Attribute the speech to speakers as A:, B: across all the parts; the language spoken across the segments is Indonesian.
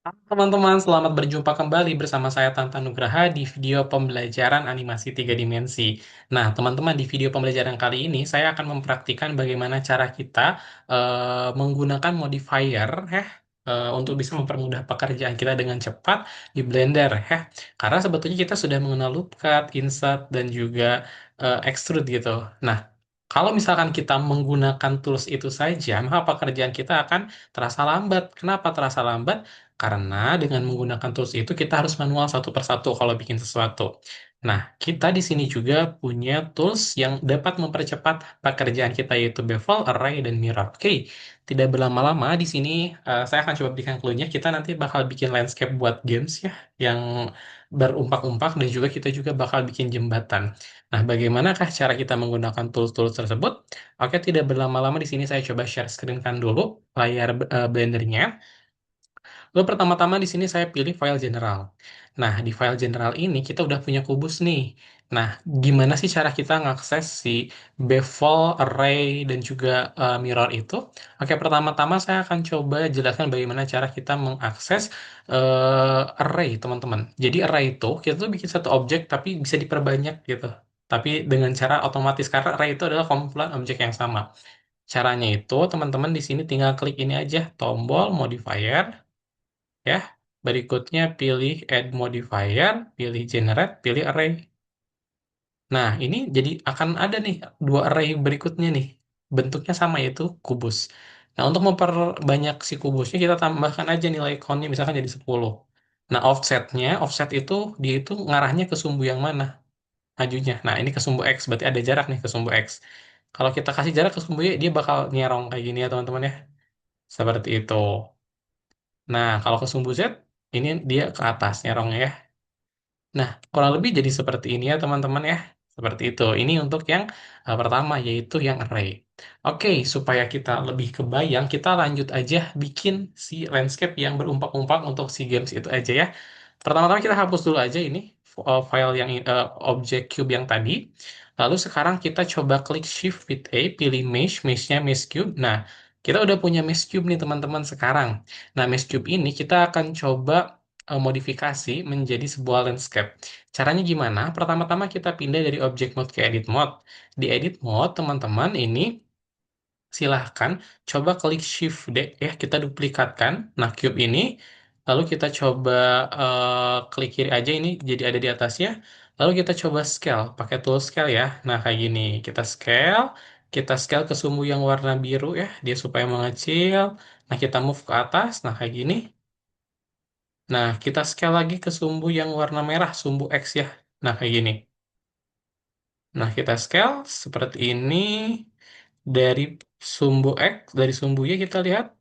A: Teman-teman, selamat berjumpa kembali bersama saya Tantan Nugraha di video pembelajaran animasi tiga dimensi. Nah, teman-teman, di video pembelajaran kali ini saya akan mempraktikkan bagaimana cara kita menggunakan modifier untuk bisa mempermudah pekerjaan kita dengan cepat di Blender Karena sebetulnya kita sudah mengenal loop cut, insert, dan juga extrude gitu. Nah, kalau misalkan kita menggunakan tools itu saja, maka pekerjaan kita akan terasa lambat. Kenapa terasa lambat? Karena dengan menggunakan tools itu kita harus manual satu persatu kalau bikin sesuatu. Nah, kita di sini juga punya tools yang dapat mempercepat pekerjaan kita yaitu bevel, array, dan mirror. Oke, tidak berlama-lama di sini saya akan coba berikan clue-nya. Kita nanti bakal bikin landscape buat games ya, yang berumpak-umpak dan juga kita juga bakal bikin jembatan. Nah, bagaimanakah cara kita menggunakan tools-tools tersebut? Oke, tidak berlama-lama di sini saya coba share screen kan dulu layar Blendernya. Lalu pertama-tama di sini saya pilih file general. Nah, di file general ini kita udah punya kubus nih. Nah, gimana sih cara kita ngakses si bevel, array, dan juga mirror itu? Oke, pertama-tama saya akan coba jelaskan bagaimana cara kita mengakses array, teman-teman. Jadi array itu, kita tuh bikin satu objek tapi bisa diperbanyak gitu. Tapi dengan cara otomatis, karena array itu adalah kumpulan objek yang sama. Caranya itu, teman-teman di sini tinggal klik ini aja, tombol modifier, ya. Berikutnya pilih add modifier, pilih generate, pilih array. Nah, ini jadi akan ada nih dua array berikutnya nih. Bentuknya sama yaitu kubus. Nah, untuk memperbanyak si kubusnya kita tambahkan aja nilai count-nya misalkan jadi 10. Nah, offset itu dia itu ngarahnya ke sumbu yang mana? Majunya. Nah, ini ke sumbu X, berarti ada jarak nih ke sumbu X. Kalau kita kasih jarak ke sumbu Y, dia bakal nyerong kayak gini ya teman-teman ya. Seperti itu. Nah, kalau ke sumbu Z, ini dia ke atas nyerongnya ya. Nah, kurang lebih jadi seperti ini ya teman-teman ya. Seperti itu. Ini untuk yang pertama yaitu yang array. Oke, supaya kita lebih kebayang, kita lanjut aja bikin si landscape yang berumpak-umpak untuk si games itu aja ya. Pertama-tama kita hapus dulu aja ini file yang objek cube yang tadi. Lalu sekarang kita coba klik Shift with A, pilih mesh-nya mesh cube. Nah, kita udah punya mesh cube nih teman-teman sekarang. Nah, mesh cube ini kita akan coba modifikasi menjadi sebuah landscape. Caranya gimana? Pertama-tama kita pindah dari object mode ke edit mode. Di edit mode, teman-teman, ini silahkan coba klik Shift D ya, kita duplikatkan. Nah, cube ini, lalu kita coba klik kiri aja ini jadi ada di atasnya. Lalu kita coba scale, pakai tool scale ya. Nah, kayak gini, kita scale ke sumbu yang warna biru ya, dia supaya mengecil. Nah, kita move ke atas, nah kayak gini. Nah, kita scale lagi ke sumbu yang warna merah, sumbu X ya. Nah, kayak gini. Nah, kita scale seperti ini dari sumbu X, dari sumbu Y kita lihat.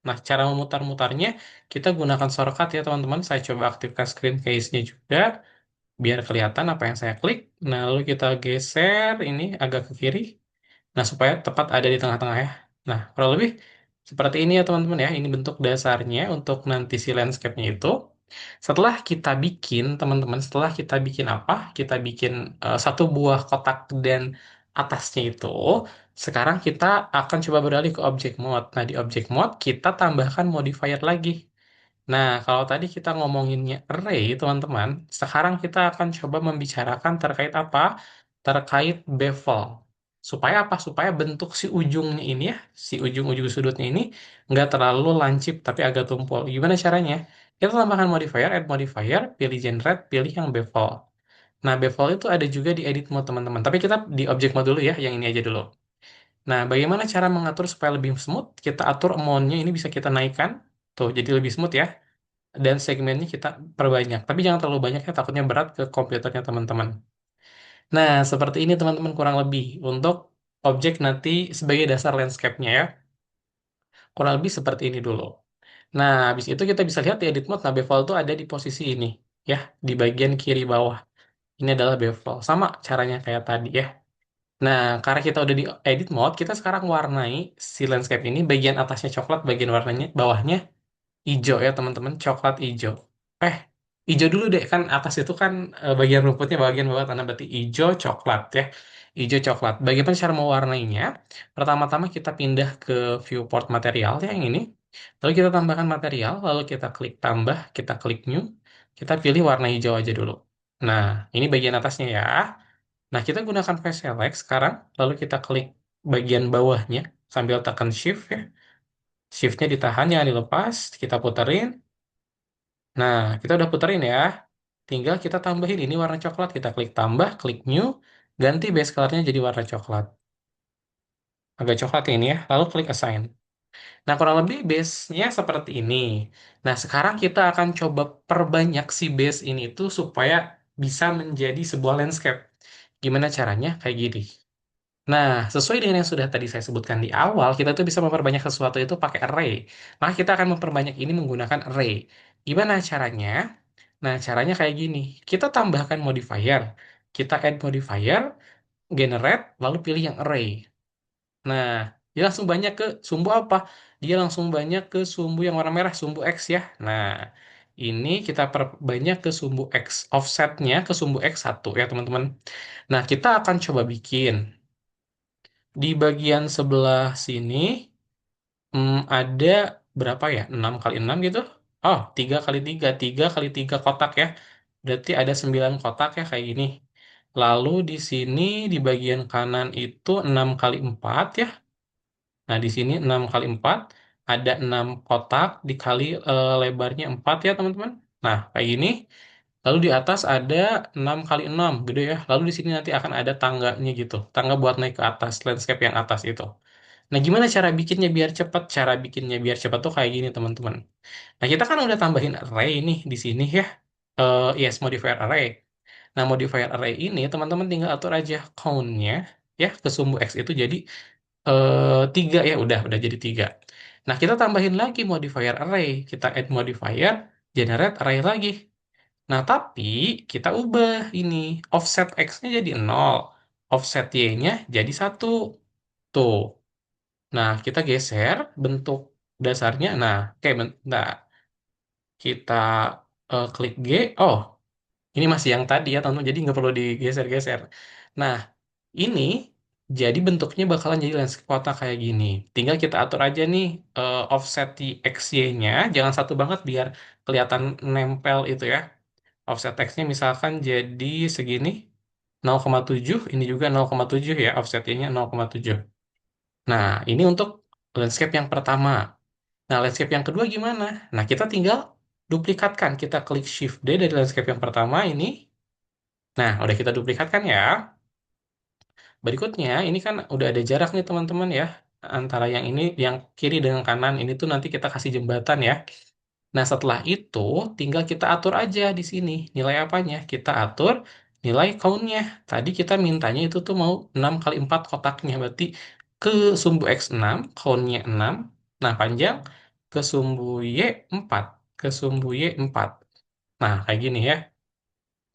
A: Nah, cara memutar-mutarnya kita gunakan shortcut ya teman-teman. Saya coba aktifkan screen case-nya juga biar kelihatan apa yang saya klik. Nah, lalu kita geser ini agak ke kiri. Nah, supaya tepat ada di tengah-tengah ya. Nah, kurang lebih seperti ini ya teman-teman ya. Ini bentuk dasarnya untuk nanti si landscape-nya itu. Setelah kita bikin, teman-teman, setelah kita bikin apa? Kita bikin satu buah kotak dan atasnya itu. Sekarang kita akan coba beralih ke object mode. Nah, di object mode kita tambahkan modifier lagi. Nah, kalau tadi kita ngomonginnya array, teman-teman, sekarang kita akan coba membicarakan terkait apa? Terkait bevel. Supaya apa? Supaya bentuk si ujungnya ini ya, si ujung-ujung sudutnya ini nggak terlalu lancip tapi agak tumpul. Gimana caranya? Kita tambahkan modifier, add modifier, pilih generate, pilih yang bevel. Nah, bevel itu ada juga di edit mode, teman-teman. Tapi kita di object mode dulu ya, yang ini aja dulu. Nah, bagaimana cara mengatur supaya lebih smooth? Kita atur amount-nya ini bisa kita naikkan. Tuh, jadi lebih smooth ya dan segmennya kita perbanyak. Tapi jangan terlalu banyak ya, takutnya berat ke komputernya teman-teman. Nah, seperti ini teman-teman kurang lebih untuk objek nanti sebagai dasar landscape-nya ya. Kurang lebih seperti ini dulu. Nah, habis itu kita bisa lihat di edit mode, nah bevel itu ada di posisi ini ya, di bagian kiri bawah. Ini adalah bevel. Sama caranya kayak tadi ya. Nah, karena kita udah di edit mode, kita sekarang warnai si landscape ini, bagian atasnya coklat, bagian warnanya bawahnya hijau ya teman-teman, coklat hijau. Eh, hijau dulu deh kan atas itu kan bagian rumputnya bagian bawah tanah berarti hijau coklat ya. Hijau coklat. Bagaimana cara mewarnainya? Pertama-tama kita pindah ke viewport material ya yang ini. Lalu kita tambahkan material, lalu kita klik tambah, kita klik new, kita pilih warna hijau aja dulu. Nah, ini bagian atasnya ya. Nah, kita gunakan face select sekarang, lalu kita klik bagian bawahnya sambil tekan shift ya. Shiftnya ditahan, jangan dilepas, kita puterin. Nah, kita udah puterin ya. Tinggal kita tambahin ini warna coklat, kita klik tambah, klik new, ganti base colornya jadi warna coklat. Agak coklat ya ini ya, lalu klik assign. Nah, kurang lebih base-nya seperti ini. Nah, sekarang kita akan coba perbanyak si base ini tuh supaya bisa menjadi sebuah landscape. Gimana caranya? Kayak gini. Nah, sesuai dengan yang sudah tadi saya sebutkan di awal, kita tuh bisa memperbanyak sesuatu itu pakai array. Maka kita akan memperbanyak ini menggunakan array. Gimana caranya? Nah, caranya kayak gini. Kita tambahkan modifier. Kita add modifier, generate, lalu pilih yang array. Nah, dia langsung banyak ke sumbu apa? Dia langsung banyak ke sumbu yang warna merah, sumbu X ya. Nah, ini kita perbanyak ke sumbu X. Offsetnya ke sumbu X1 ya teman-teman. Nah, kita akan coba bikin. Di bagian sebelah sini ada berapa ya? 6 kali 6 gitu? Oh, 3 kali 3. 3 kali 3 kotak ya. Berarti ada 9 kotak ya kayak gini. Lalu di sini di bagian kanan itu 6 kali 4 ya. Nah, di sini 6 kali 4 ada 6 kotak dikali lebarnya 4 ya, teman-teman. Nah, kayak gini. Lalu di atas ada 6 kali 6 gede ya. Lalu di sini nanti akan ada tangganya gitu. Tangga buat naik ke atas, landscape yang atas itu. Nah, gimana cara bikinnya biar cepat? Cara bikinnya biar cepat tuh kayak gini, teman-teman. Nah, kita kan udah tambahin array nih di sini ya. Yes, modifier array. Nah, modifier array ini teman-teman tinggal atur aja count-nya ya ke sumbu X itu jadi 3 ya udah jadi 3. Nah, kita tambahin lagi modifier array. Kita add modifier, generate array lagi. Nah, tapi kita ubah ini. Offset X-nya jadi 0. Offset Y-nya jadi 1. Tuh. Nah, kita geser bentuk dasarnya. Nah, oke, bentar. Kita klik G. Oh, ini masih yang tadi ya, teman-teman. Jadi nggak perlu digeser-geser. Nah, ini jadi bentuknya bakalan jadi landscape kotak kayak gini. Tinggal kita atur aja nih offset di XY-nya. Jangan satu banget biar kelihatan nempel itu ya. Offset X-nya misalkan jadi segini 0,7. Ini juga 0,7 ya. Offset Y-nya 0,7. Nah, ini untuk landscape yang pertama. Nah, landscape yang kedua gimana? Nah, kita tinggal duplikatkan. Kita klik Shift D dari landscape yang pertama ini. Nah, udah kita duplikatkan ya. Berikutnya, ini kan udah ada jarak nih teman-teman ya. Antara yang ini, yang kiri dengan kanan. Ini tuh nanti kita kasih jembatan ya. Nah, setelah itu tinggal kita atur aja di sini. Nilai apanya? Kita atur nilai count-nya. Tadi kita mintanya itu tuh mau 6 kali 4 kotaknya. Berarti ke sumbu X6, count-nya 6. Nah, panjang ke sumbu Y 4. Ke sumbu Y 4. Nah, kayak gini ya.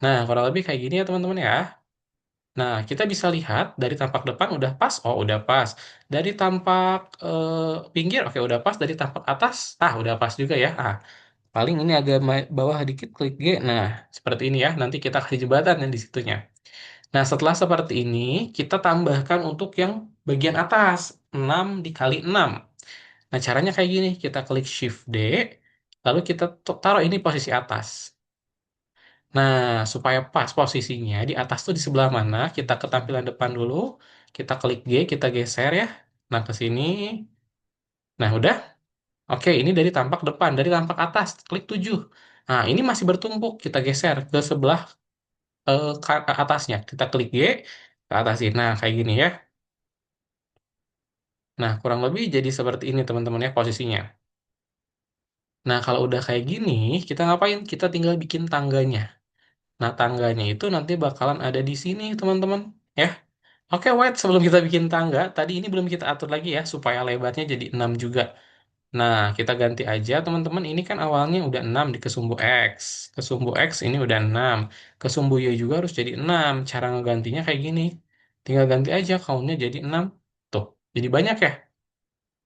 A: Nah, kurang lebih kayak gini ya teman-teman ya. Nah, kita bisa lihat dari tampak depan udah pas. Oh, udah pas. Dari tampak pinggir, oke udah pas. Dari tampak atas, udah pas juga ya. Paling ini agak bawah dikit, klik G. Nah, seperti ini ya. Nanti kita kasih jembatan yang di situnya. Nah, setelah seperti ini, kita tambahkan untuk yang bagian atas. 6 dikali 6. Nah, caranya kayak gini. Kita klik Shift D, lalu kita taruh ini posisi atas. Nah, supaya pas posisinya di atas tuh di sebelah mana, kita ke tampilan depan dulu, kita klik G, kita geser ya. Nah, ke sini. Nah, udah. Oke, ini dari tampak depan, dari tampak atas, klik 7. Nah, ini masih bertumpuk, kita geser ke sebelah ke atasnya. Kita klik G, ke atas ini. Nah, kayak gini ya. Nah, kurang lebih jadi seperti ini teman-teman ya posisinya. Nah, kalau udah kayak gini, kita ngapain? Kita tinggal bikin tangganya. Nah, tangganya itu nanti bakalan ada di sini, teman-teman. Ya. Oke, wait, sebelum kita bikin tangga, tadi ini belum kita atur lagi ya, supaya lebarnya jadi 6 juga. Nah, kita ganti aja, teman-teman. Ini kan awalnya udah 6 di kesumbu X. Kesumbu X ini udah 6. Kesumbu Y juga harus jadi 6. Cara ngegantinya kayak gini. Tinggal ganti aja, count-nya jadi 6. Tuh, jadi banyak ya?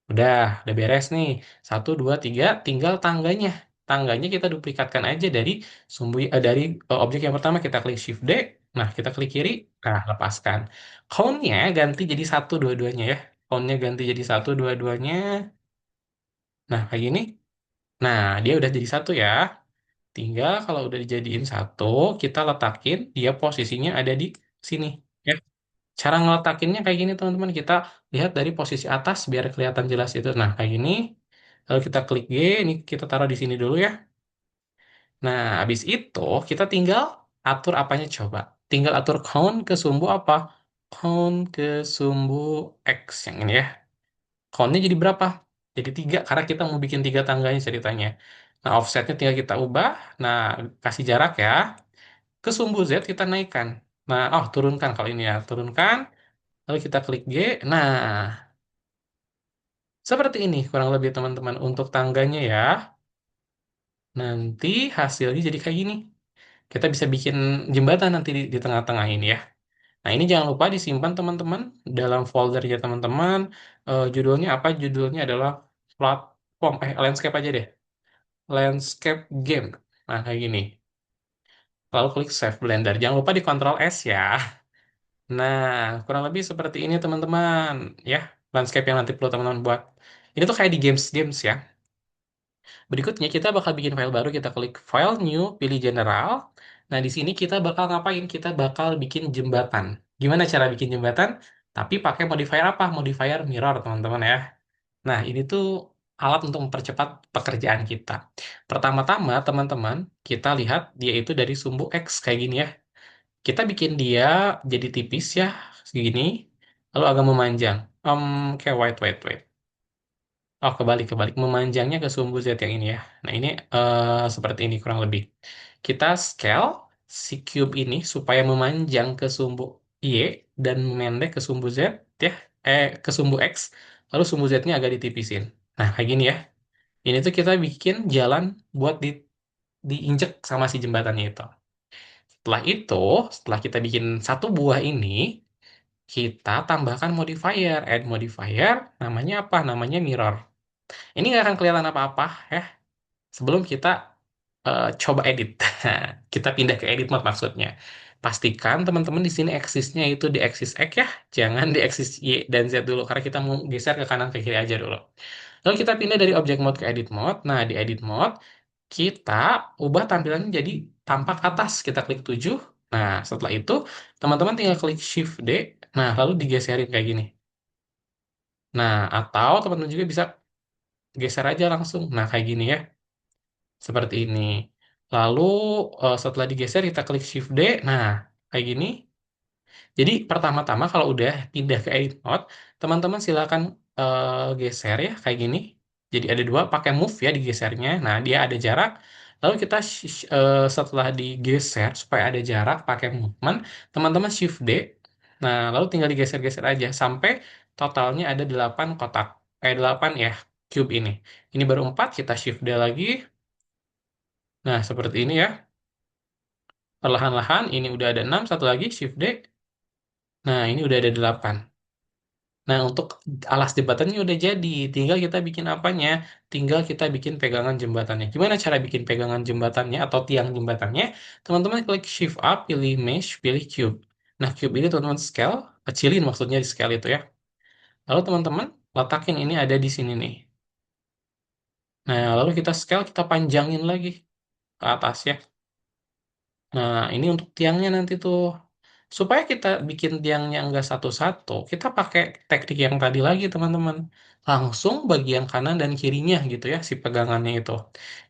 A: Udah beres nih. Satu, dua, tiga, tinggal tangganya. Tangganya kita duplikatkan aja dari dari objek yang pertama kita klik Shift D. Nah, kita klik kiri. Nah, lepaskan. Count-nya ganti jadi satu dua-duanya ya. Count-nya ganti jadi satu dua-duanya. Nah, kayak gini. Nah, dia udah jadi satu ya. Tinggal kalau udah dijadiin satu, kita letakin dia posisinya ada di sini. Ya. Cara ngeletakinnya kayak gini teman-teman. Kita lihat dari posisi atas biar kelihatan jelas itu. Nah, kayak gini. Lalu kita klik G, ini kita taruh di sini dulu ya. Nah, habis itu kita tinggal atur apanya coba. Tinggal atur count ke sumbu apa? Count ke sumbu X yang ini ya. Countnya jadi berapa? Jadi 3, karena kita mau bikin 3 tangganya ceritanya. Nah, offsetnya tinggal kita ubah. Nah, kasih jarak ya. Ke sumbu Z kita naikkan. Nah, oh turunkan kalau ini ya. Turunkan. Lalu kita klik G. Nah, seperti ini kurang lebih teman-teman untuk tangganya ya. Nanti hasilnya jadi kayak gini. Kita bisa bikin jembatan nanti di tengah-tengah ini ya. Nah, ini jangan lupa disimpan teman-teman dalam foldernya teman-teman. Judulnya apa? Judulnya adalah platform, landscape aja deh. Landscape game. Nah, kayak gini. Lalu klik Save Blender. Jangan lupa di Ctrl S ya. Nah, kurang lebih seperti ini teman-teman. Ya, landscape yang nanti perlu teman-teman buat. Ini tuh kayak di games-games ya. Berikutnya kita bakal bikin file baru, kita klik File New, pilih General. Nah, di sini kita bakal ngapain? Kita bakal bikin jembatan. Gimana cara bikin jembatan? Tapi pakai modifier apa? Modifier mirror, teman-teman ya. Nah, ini tuh alat untuk mempercepat pekerjaan kita. Pertama-tama, teman-teman, kita lihat dia itu dari sumbu X kayak gini ya. Kita bikin dia jadi tipis ya, segini, lalu agak memanjang. Kayak wait. Oh, kebalik. Memanjangnya ke sumbu Z yang ini ya. Nah, ini seperti ini kurang lebih. Kita scale si cube ini supaya memanjang ke sumbu Y dan memendek ke sumbu Z ya. Ke sumbu X. Lalu sumbu Z-nya agak ditipisin. Nah, kayak gini ya. Ini tuh kita bikin jalan buat diinjek sama si jembatannya itu. Setelah itu, setelah kita bikin satu buah ini, kita tambahkan modifier. Add modifier, namanya apa? Namanya mirror. Ini nggak akan kelihatan apa-apa ya sebelum kita coba edit. Kita pindah ke edit mode maksudnya. Pastikan teman-teman di sini aksisnya itu di aksis X ya, jangan di aksis Y dan Z dulu karena kita mau geser ke kanan ke kiri aja dulu. Lalu kita pindah dari object mode ke edit mode. Nah, di edit mode kita ubah tampilannya jadi tampak atas. Kita klik 7. Nah, setelah itu teman-teman tinggal klik Shift D. Nah, lalu digeserin kayak gini. Nah, atau teman-teman juga bisa geser aja langsung. Nah, kayak gini ya. Seperti ini. Lalu setelah digeser kita klik Shift D. Nah, kayak gini. Jadi pertama-tama kalau udah pindah ke edit mode, teman-teman silakan geser ya kayak gini. Jadi ada dua, pakai move ya digesernya. Nah, dia ada jarak. Lalu kita setelah digeser supaya ada jarak pakai movement, teman-teman Shift D. Nah, lalu tinggal digeser-geser aja sampai totalnya ada 8 kotak. 8 ya cube ini. Ini baru 4, kita Shift D lagi. Nah, seperti ini ya. Perlahan-lahan ini udah ada 6, satu lagi Shift D. Nah, ini udah ada 8. Nah, untuk alas jembatannya udah jadi. Tinggal kita bikin apanya? Tinggal kita bikin pegangan jembatannya. Gimana cara bikin pegangan jembatannya atau tiang jembatannya? Teman-teman klik Shift up, pilih Mesh, pilih Cube. Nah, Cube ini teman-teman scale, kecilin maksudnya di scale itu ya. Lalu teman-teman letakin ini ada di sini nih. Nah, lalu kita scale, kita panjangin lagi ke atas ya. Nah, ini untuk tiangnya nanti tuh. Supaya kita bikin tiangnya enggak satu-satu, kita pakai teknik yang tadi lagi, teman-teman. Langsung bagian kanan dan kirinya gitu ya, si pegangannya itu.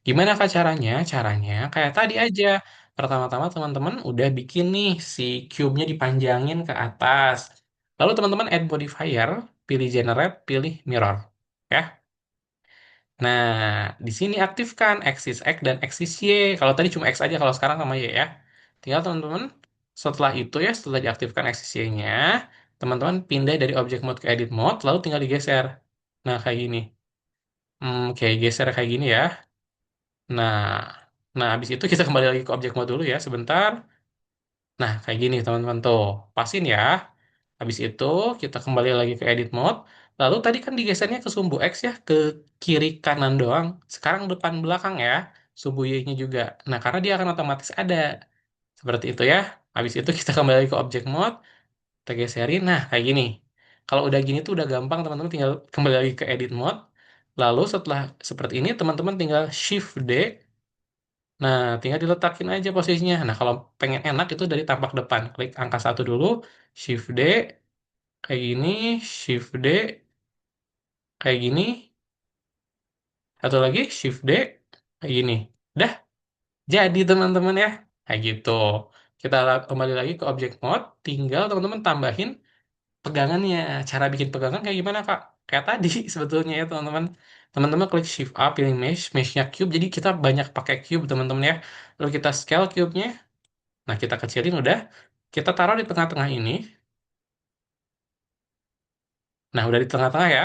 A: Gimana Kak caranya? Caranya kayak tadi aja. Pertama-tama teman-teman udah bikin nih si cube-nya dipanjangin ke atas. Lalu teman-teman add modifier, pilih generate, pilih mirror. Ya. Nah, di sini aktifkan axis X dan axis Y. Kalau tadi cuma X aja, kalau sekarang sama Y ya. Tinggal teman-teman, setelah itu ya, setelah diaktifkan axis Y-nya, teman-teman pindah dari object mode ke edit mode, lalu tinggal digeser. Nah, kayak gini. Kayak geser kayak gini ya. Nah, nah habis itu kita kembali lagi ke object mode dulu ya, sebentar. Nah, kayak gini teman-teman tuh. Pasin ya. Habis itu kita kembali lagi ke edit mode. Lalu tadi kan digesernya ke sumbu X ya, ke kiri kanan doang. Sekarang depan belakang ya, sumbu Y-nya juga. Nah, karena dia akan otomatis ada. Seperti itu ya. Habis itu kita kembali lagi ke object mode, kita geserin. Nah, kayak gini. Kalau udah gini tuh udah gampang teman-teman tinggal kembali lagi ke edit mode. Lalu setelah seperti ini, teman-teman tinggal Shift D. Nah, tinggal diletakin aja posisinya. Nah, kalau pengen enak itu dari tampak depan. Klik angka satu dulu, Shift D, kayak gini, Shift D, kayak gini, satu lagi, Shift D, kayak gini. Dah, jadi teman-teman ya. Kayak gitu. Kita kembali lagi ke object mode, tinggal teman-teman tambahin pegangannya. Cara bikin pegangan kayak gimana, Kak? Kayak tadi sebetulnya ya, teman-teman. Teman-teman klik Shift A, pilih mesh-nya cube. Jadi kita banyak pakai cube, teman-teman ya. Lalu kita scale cube-nya. Nah, kita kecilin udah. Kita taruh di tengah-tengah ini. Nah, udah di tengah-tengah ya.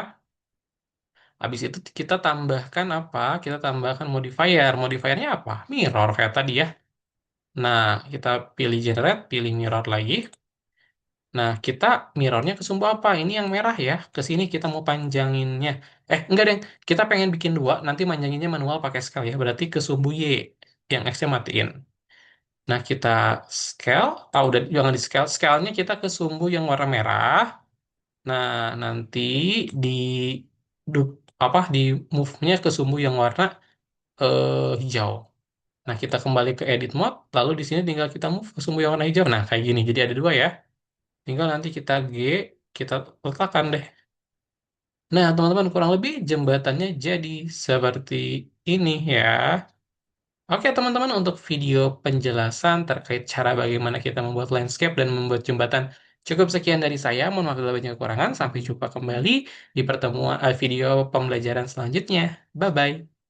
A: Habis itu kita tambahkan apa? Kita tambahkan modifier. Modifiernya apa? Mirror kayak tadi ya. Nah, kita pilih generate, pilih mirror lagi. Nah, kita mirrornya ke sumbu apa? Ini yang merah ya. Ke sini kita mau panjanginnya. Enggak deh. Kita pengen bikin dua, nanti manjanginnya manual pakai scale ya. Berarti ke sumbu Y. Yang X-nya matiin. Nah, kita scale. Udah jangan di scale. Scale-nya kita ke sumbu yang warna merah. Nah, nanti di du, di move-nya ke sumbu yang warna hijau. Nah, kita kembali ke edit mode, lalu di sini tinggal kita move ke sumbu yang warna hijau. Nah, kayak gini. Jadi ada dua ya. Tinggal nanti kita kita letakkan deh. Nah, teman-teman, kurang lebih jembatannya jadi seperti ini ya. Oke, teman-teman, untuk video penjelasan terkait cara bagaimana kita membuat landscape dan membuat jembatan cukup sekian dari saya. Mohon maaf bila banyak kekurangan. Sampai jumpa kembali di pertemuan video pembelajaran selanjutnya. Bye-bye.